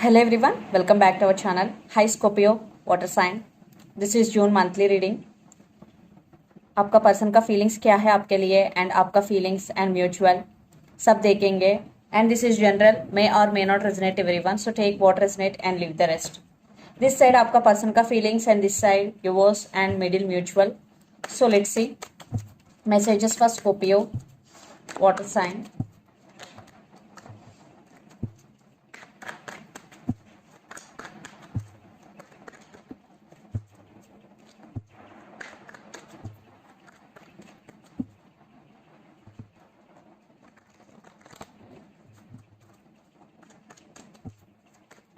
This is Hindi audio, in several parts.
Hello everyone, welcome back to our channel. Hi Scorpio, water sign. This is June monthly reading. आपका पर्सन का फीलिंग्स क्या है आपके लिए एंड आपका फीलिंग्स एंड म्यूचुअल सब देखेंगे and this is general may or may not resonate everyone so take what resonate and leave the rest. This side आपका पर्सन का feelings and this side yours and middle mutual. So let's see messages for Scorpio water sign.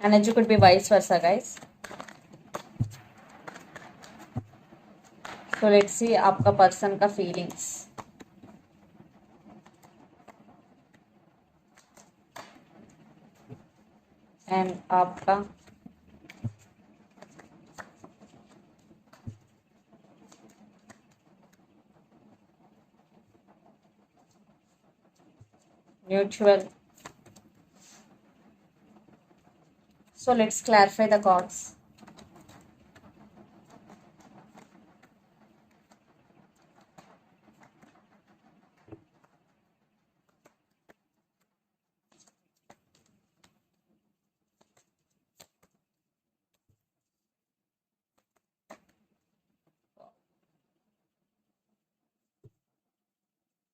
Energy could be vice versa, guys. So let's see आपका पर्सन का फीलिंग्स. एंड आपका mutual. So let's clarify the cards.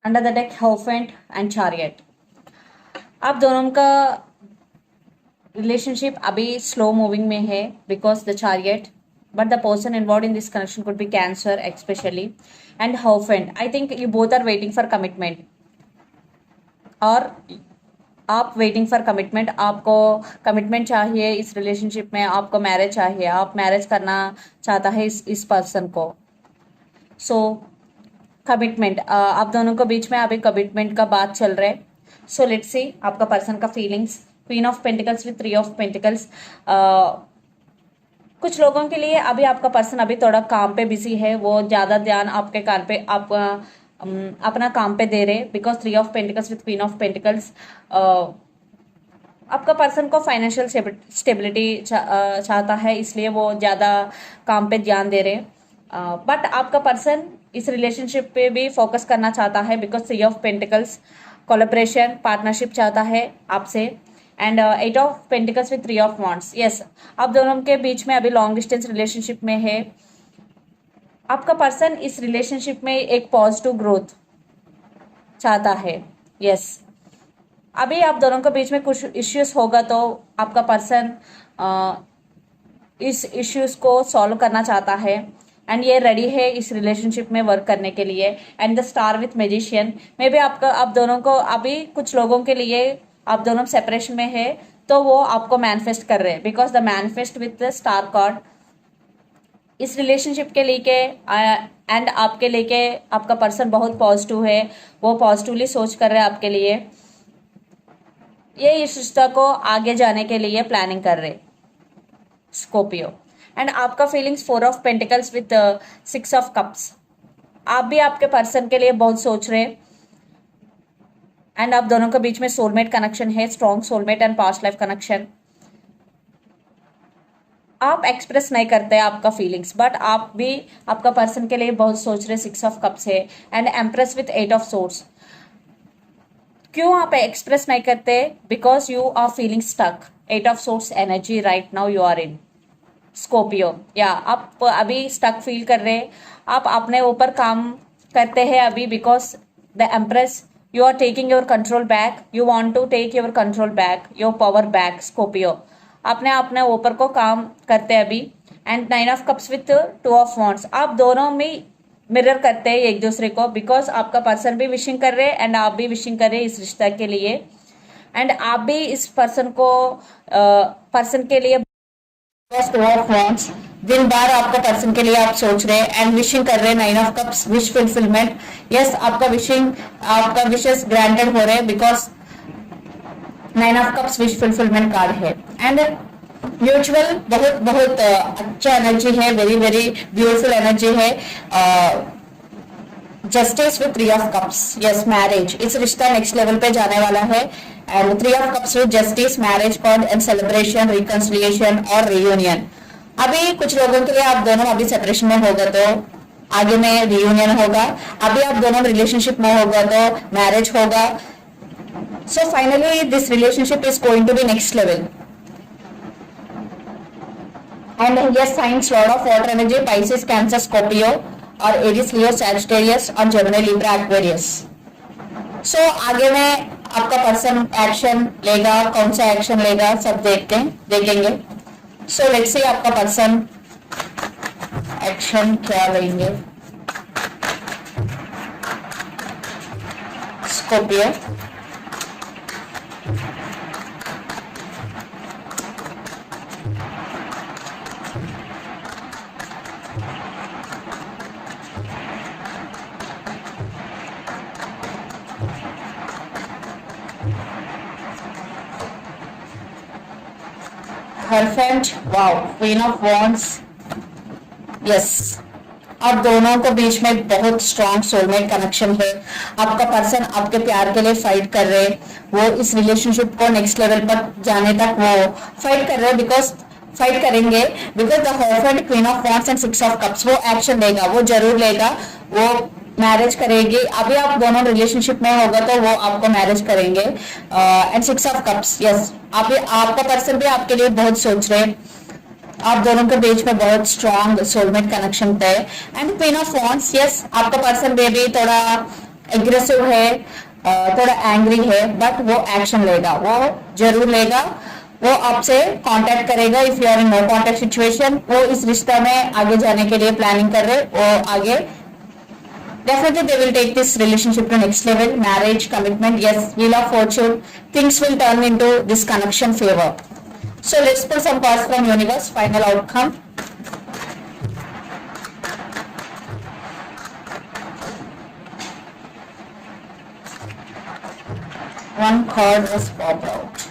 Under the deck, Hierophant and Chariot. आप दोनों का रिलेशनशिप अभी स्लो मूविंग में है because the chariot but the person involve in this connection could be cancer especially and hierophant. I think you both are waiting for commitment और आप वेटिंग फॉर कमिटमेंट. आपको कमिटमेंट चाहिए इस रिलेशनशिप में, आपको मैरिज चाहिए, आप मैरिज करना चाहता है इस पर्सन को. सो कमिटमेंट आप दोनों के बीच में अभी कमिटमेंट का बात चल रहा है. सो लेट्स सी आपका पर्सन का feelings. Queen of pentacles with three of pentacles. कुछ लोगों के लिए अभी आपका पर्सन अभी थोड़ा काम पे बिजी है, वो ज़्यादा ध्यान आपके काम पे आप अपना काम पे दे रहे because three of pentacles with queen of pentacles. आपका पर्सन को फाइनेंशियल स्टेबिलिटी चाहता है इसलिए वो ज़्यादा काम पे ध्यान दे रहे. बट आपका पर्सन इस रिलेशनशिप पे भी फोकस करना चाहता है because three of pentacles collaboration partnership चाहता है आपसे and eight of pentacles with three of wands. Yes, आप दोनों के बीच में अभी लॉन्ग डिस्टेंस रिलेशनशिप में है. आपका पर्सन इस रिलेशनशिप में एक पॉजिटिव ग्रोथ चाहता है. यस, अभी आप दोनों के बीच में कुछ इश्यूज होगा तो आपका पर्सन इस इश्यूज को सॉल्व करना चाहता है एंड ये रेडी है इस रिलेशनशिप में वर्क करने के लिए. And the star with magician may be आप दोनों को अभी कुछ लोगों के लिए आप दोनों सेपरेशन में है तो वो आपको मैनिफेस्ट कर रहे हैं because the manifest with the star card इस रिलेशनशिप के लेके एंड आपके लेके आपका पर्सन बहुत पॉजिटिव है, वो पॉजिटिवली सोच कर रहे हैं आपके लिए. ये इस रिश्ता को आगे जाने के लिए प्लानिंग कर रहे स्कॉर्पियो. एंड आपका feelings four of pentacles with six of cups. आप भी आपके पर्सन के लिए बहुत सोच रहे एंड आप दोनों के बीच में सोलमेट कनेक्शन है, strong soulmate and past life connection. आप एक्सप्रेस नहीं करते आपका फीलिंग्स बट आप भी आपका पर्सन के लिए बहुत सोच रहे. सिक्स ऑफ कप्स है and empress with eight of swords. क्यों आप एक्सप्रेस नहीं करते? Because you are feeling stuck. Eight of swords energy right now you are in Scorpio. या आप अभी स्टक फील कर रहे, आप अपने ऊपर काम करते हैं अभी because the empress you are taking your control back, you want to take your control back, your power back Scorpio. अपने अपने ऊपर को काम करते हैं अभी. And nine of cups with two of wands. आप दोनों में मिरर करते हैं एक दूसरे को बिकॉज आपका पर्सन भी विशिंग कर रहे हैं एंड आप भी विशिंग कर रहे हैं इस रिश्ता के लिए. एंड आप भी इस पर्सन को पर्सन के लिए टू ऑफ वॉन्ड्स दिन बार आपका पर्सन के लिए आप सोच रहे हैं एंड विशिंग कर रहे हैं. Nine of cups wish fulfilment. Yes, आपका विशिंग आपका विशेस ग्रांटेड हो रहे हैं because nine of cups wish fulfilment card है. एंड म्यूचुअल बहुत बहुत अच्छा एनर्जी है, वेरी वेरी ब्यूटीफुल एनर्जी है. Justice with 3 of cups, yes marriage, इस रिश्ता नेक्स्ट लेवल पे जाने वाला है। And 3 of cups with justice, marriage card and celebration, reconciliation और रियूनियन। अभी कुछ लोगों के लिए आप दोनों अभी सेपरेशन में होगा तो आगे में रियूनियन होगा, अभी आप दोनों रिलेशनशिप में होगा तो मैरिज होगा। So finally this relationship is going to be next level. And yes signs lord of water energy, Pisces, Cancer, Scorpio और एरिस, लियो, सैजिटेरियस और जेमिनी, लिब्रा, एक्वेरियस। सो आगे में आपका पर्सन एक्शन लेगा, कौन सा एक्शन लेगा सब देखेंगे। सो लेट्स सी आपका पर्सन एक्शन क्या लेंगे। Scorpio, hierophant, wow, queen of wands, yes आप दोनों को बीच में बहुत स्ट्रॉन्ग सोलमेट कनेक्शन है। आपका पर्सन आपके प्यार के लिए फाइट कर रहे, वो इस रिलेशनशिप को नेक्स्ट लेवल पर जाने तक वो फाइट कर रहे, फाइट करेंगे because the hierophant, queen of wands and 6 of cups, वो एक्शन लेगा, वो जरूर लेगा, वो मैरिज करेगी। अभी आप दोनों रिलेशनशिप में होगा तो वो आपको मैरिज करेंगे। एंड 6 ऑफ कप्स, यस आपका पर्सन भी आपके लिए बहुत सोच रहे, आप दोनों के बीच में बहुत स्ट्रॉन्ग सोलमेट कनेक्शन है। And queen of wands, yes आपका पर्सन भी थोड़ा एग्रेसिव है, थोड़ा एंग्री है, बट वो एक्शन लेगा, वो जरूर लेगा, वो आपसे कांटेक्ट करेगा। If you are in no contact situation, वो इस रिश्ता में आगे जाने के लिए प्लानिंग कर रहे, वो आगे definitely they will take this relationship to next level, marriage, commitment, yes, wheel of fortune, things will turn into this connection favor. So let's pull some cards from universe, final outcome. One card was popped out.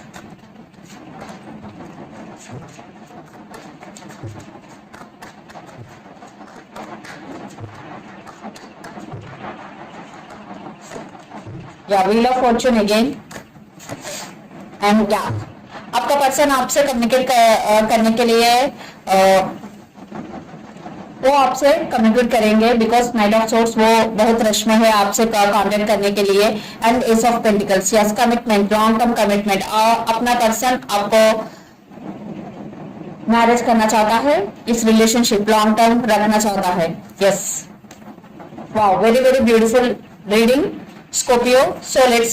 या wheel of Fortune again. And क्या आपका पर्सन आपसे कम्युनिकेट करने के लिए वो आपसे कम्युनिकेट करेंगे बिकॉज नाइट ऑफ सोर्स वो बहुत रश में है आपसे कांटेक्ट करने के लिए। And S of pentacles, yes commitment, long term commitment, अपना पर्सन आपको मैरिज करना चाहता है, इस रिलेशनशिप लॉन्ग टर्म रखना चाहता है। Yes wow, very very beautiful reading Scorpio. So let's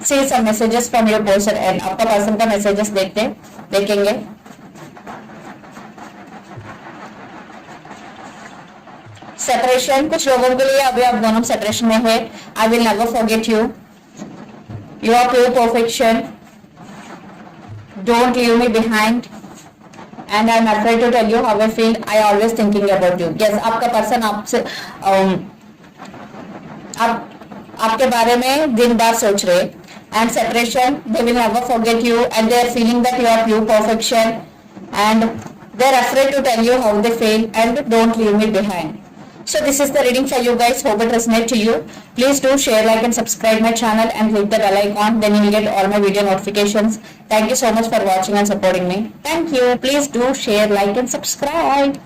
see some messages from your person. And आपका पर्सन का मैसेजेस देखेंगे। सेपरेशन, कुछ लोगों के लिए अभी आप दोनों सेपरेशन में है। I will never forget you, you are pure perfection, don't leave me behind and I am afraid to tell you how I feel, I always thinking about you. Yes आपका पर्सन आपसे आपके बारे में दिन बार सोच रहे। And separation, they will never forget you and they are feeling that you are pure perfection and they are afraid to tell you how they feel and don't leave me behind. So this is the reading for you guys. Hope it resonates to you. Please do share, like and subscribe my channel and click the bell icon. Then you will get all my video notifications. Thank you so much for watching and supporting me. Thank you. Please do share, like and subscribe.